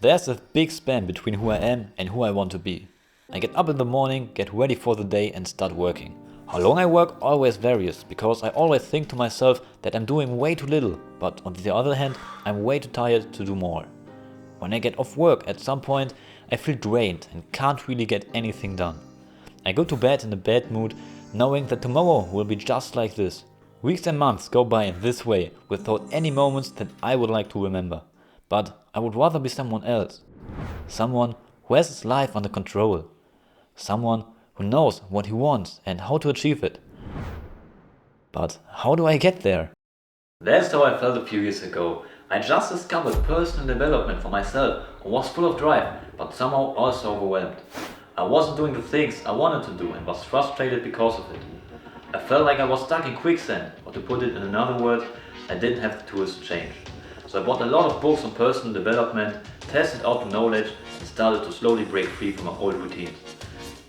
There's a big span between who I am and who I want to be. I get up in the morning, get ready for the day and start working. How long I work always varies, because I always think to myself that I'm doing way too little, but on the other hand, I'm way too tired to do more. When I get off work at some point, I feel drained and can't really get anything done. I go to bed in a bad mood, knowing that tomorrow will be just like this. Weeks and months go by in this way, without any moments that I would like to remember. But I would rather be someone else. Someone who has his life under control. Someone who knows what he wants and how to achieve it. But how do I get there? That's how I felt a few years ago. I just discovered personal development for myself and was full of drive, but somehow also overwhelmed. I wasn't doing the things I wanted to do and was frustrated because of it. I felt like I was stuck in quicksand, or to put it in another word, I didn't have the tools to change. So I bought a lot of books on personal development, tested out the knowledge and started to slowly break free from my old routines.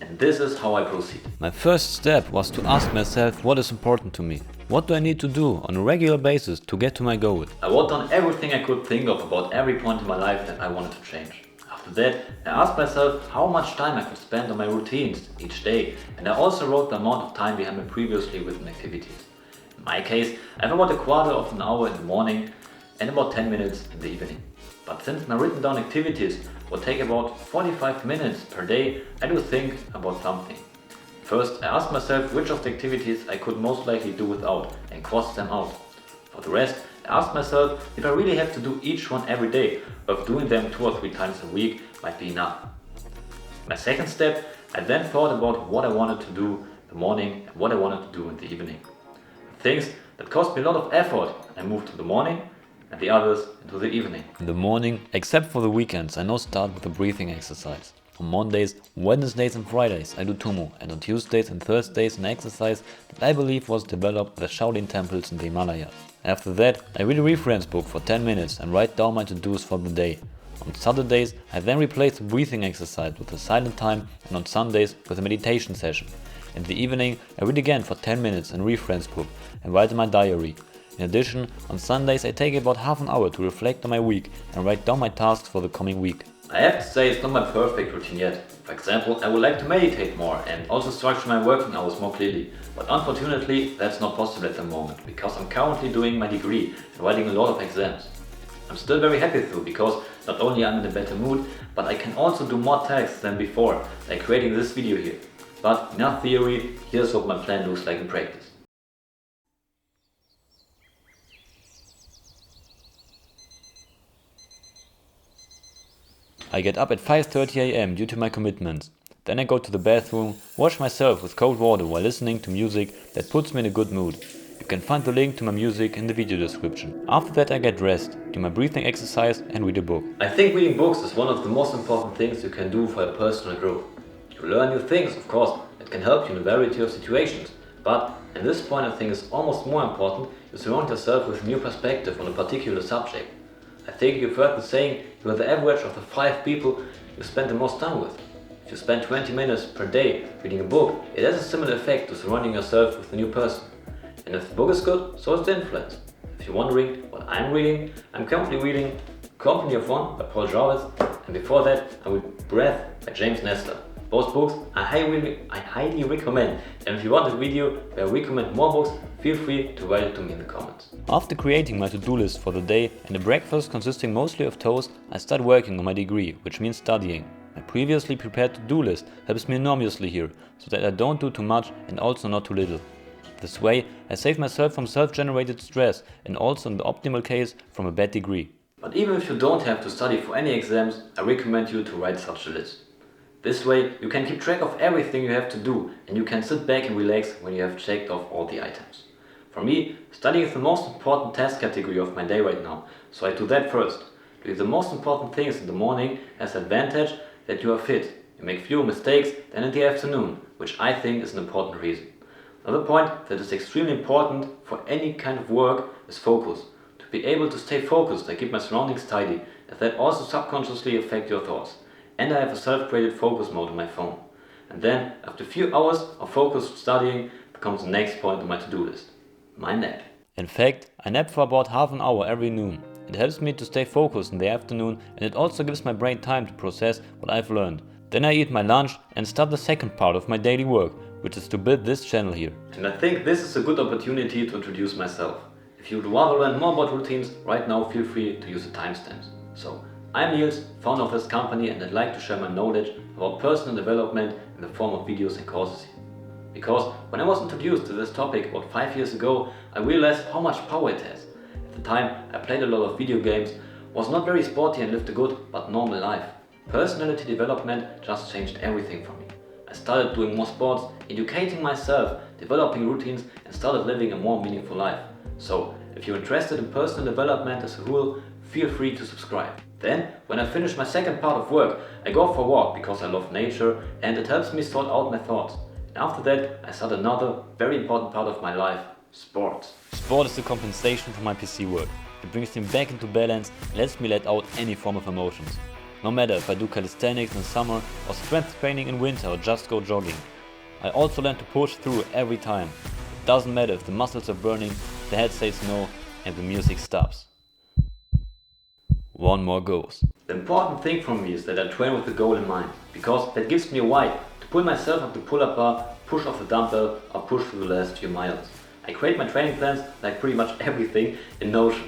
And this is how I proceed. My first step was to ask myself what is important to me. What do I need to do on a regular basis to get to my goal? I wrote down everything I could think of about every point in my life that I wanted to change. After that, I asked myself how much time I could spend on my routines each day, and I also wrote the amount of time behind my previously written activities. In my case, I have about a quarter of an hour in the morning and about 10 minutes in the evening. But since my written down activities will take about 45 minutes per day, I do think about something. First, I ask myself which of the activities I could most likely do without and cross them out. For the rest, I ask myself if I really have to do each one every day, or if doing them 2 or 3 times a week might be enough. My second step, I then thought about what I wanted to do in the morning and what I wanted to do in the evening. The things that cost me a lot of effort, I moved to the morning, and the others into the evening. In the morning, except for the weekends, I now start with a breathing exercise. On Mondays, Wednesdays and Fridays I do Tumo, and on Tuesdays and Thursdays an exercise that I believe was developed at the Shaolin temples in the Himalayas. After that, I read a reference book for 10 minutes and write down my to-dos for the day. On Saturdays, I then replace the breathing exercise with a silent time, and on Sundays with a meditation session. In the evening, I read again for 10 minutes in a reference book and write in my diary. In addition, on Sundays I take about half an hour to reflect on my week and write down my tasks for the coming week. I have to say it's not my perfect routine yet. For example, I would like to meditate more and also structure my working hours more clearly. But unfortunately, that's not possible at the moment, because I'm currently doing my degree and writing a lot of exams. I'm still very happy though, because not only I'm in a better mood, but I can also do more tasks than before, like creating this video here. But enough theory, here's what my plan looks like in practice. I get up at 5:30 AM due to my commitments. Then I go to the bathroom, wash myself with cold water while listening to music that puts me in a good mood. You can find the link to my music in the video description. After that I get dressed, do my breathing exercise and read a book. I think reading books is one of the most important things you can do for your personal growth. You learn new things, of course, that can help you in a variety of situations. But at this point I think it's almost more important you surround yourself with a new perspective on a particular subject. I think you've heard the saying, you are the average of the 5 people you spend the most time with. If you spend 20 minutes per day reading a book, it has a similar effect to surrounding yourself with a new person. And if the book is good, so is the influence. If you're wondering what I'm reading, I'm currently reading Company of One by Paul Jarvis, and before that I read Breath by James Nestor. Both books I highly recommend, and if you want a video where I recommend more books, feel free to write it to me in the comments. After creating my to-do list for the day and a breakfast consisting mostly of toast, I start working on my degree, which means studying. My previously prepared to-do list helps me enormously here, so that I don't do too much and also not too little. This way, I save myself from self-generated stress and also in the optimal case from a bad degree. But even if you don't have to study for any exams, I recommend you to write such a list. This way, you can keep track of everything you have to do and you can sit back and relax when you have checked off all the items. For me, studying is the most important task category of my day right now, so I do that first. Doing the most important things in the morning has the advantage that you are fit. You make fewer mistakes than in the afternoon, which I think is an important reason. Another point that is extremely important for any kind of work is focus. To be able to stay focused, I keep my surroundings tidy, as that also subconsciously affect your thoughts. And I have a self-created focus mode on my phone. And then, after a few hours of focused studying, comes the next point on my to-do list. My nap. In fact, I nap for about half an hour every noon. It helps me to stay focused in the afternoon, and it also gives my brain time to process what I've learned. Then I eat my lunch and start the second part of my daily work, which is to build this channel here. And I think this is a good opportunity to introduce myself. If you'd rather learn more about routines, right now feel free to use the timestamps. So, I'm Niels, founder of this company, and I'd like to share my knowledge about personal development in the form of videos and courses here. Because when I was introduced to this topic about 5 years ago, I realized how much power it has. At the time, I played a lot of video games, was not very sporty and lived a good but normal life. Personality development just changed everything for me. I started doing more sports, educating myself, developing routines, and started living a more meaningful life. So, if you're interested in personal development as a whole, feel free to subscribe. Then, when I finish my second part of work, I go for a walk because I love nature and it helps me sort out my thoughts. And after that, I start another very important part of my life, sports. Sport is the compensation for my PC work. It brings me back into balance and lets me let out any form of emotions. No matter if I do calisthenics in summer or strength training in winter or just go jogging. I also learn to push through every time. It doesn't matter if the muscles are burning, the head says no and the music stops. One more goes. The important thing for me is that I train with the goal in mind, because that gives me a why to pull myself up the pull-up bar, push off the dumbbell or push through the last few miles. I create my training plans like pretty much everything in Notion.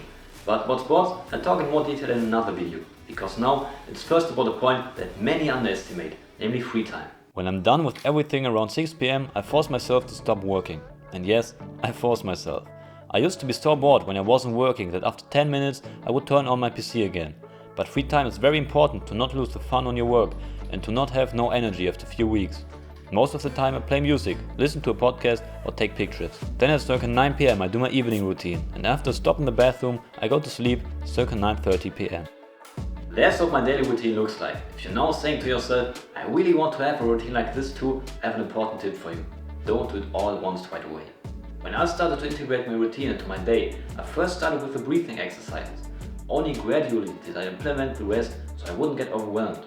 But about sports, I'll talk in more detail in another video, because now it's first about a point that many underestimate, namely free time. When I'm done with everything around 6 PM, I force myself to stop working. And yes, I force myself. I used to be so bored when I wasn't working that after 10 minutes I would turn on my PC again. But free time is very important to not lose the fun on your work and to not have no energy after a few weeks. Most of the time I play music, listen to a podcast or take pictures. Then at circa 9 PM I do my evening routine, and after a stop in the bathroom I go to sleep circa 9:30 PM. That's what my daily routine looks like. If you're now saying to yourself, I really want to have a routine like this too, I have an important tip for you. Don't do it all at once right away. When I started to integrate my routine into my day, I first started with the breathing exercises. Only gradually did I implement the rest so I wouldn't get overwhelmed.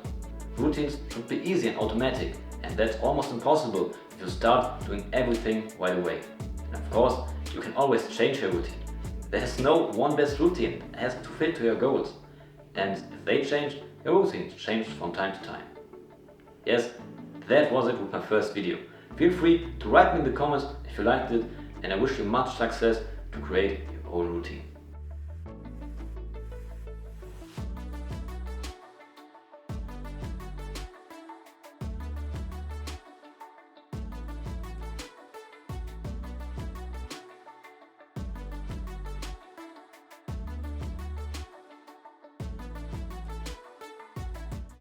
Routines should be easy and automatic, and that's almost impossible if you start doing everything right away. And of course, you can always change your routine. There's no one best routine, it has to fit to your goals. And if they change, your routine changes from time to time. Yes, that was it with my first video. Feel free to write me in the comments if you liked it, and I wish you much success to create your own routine.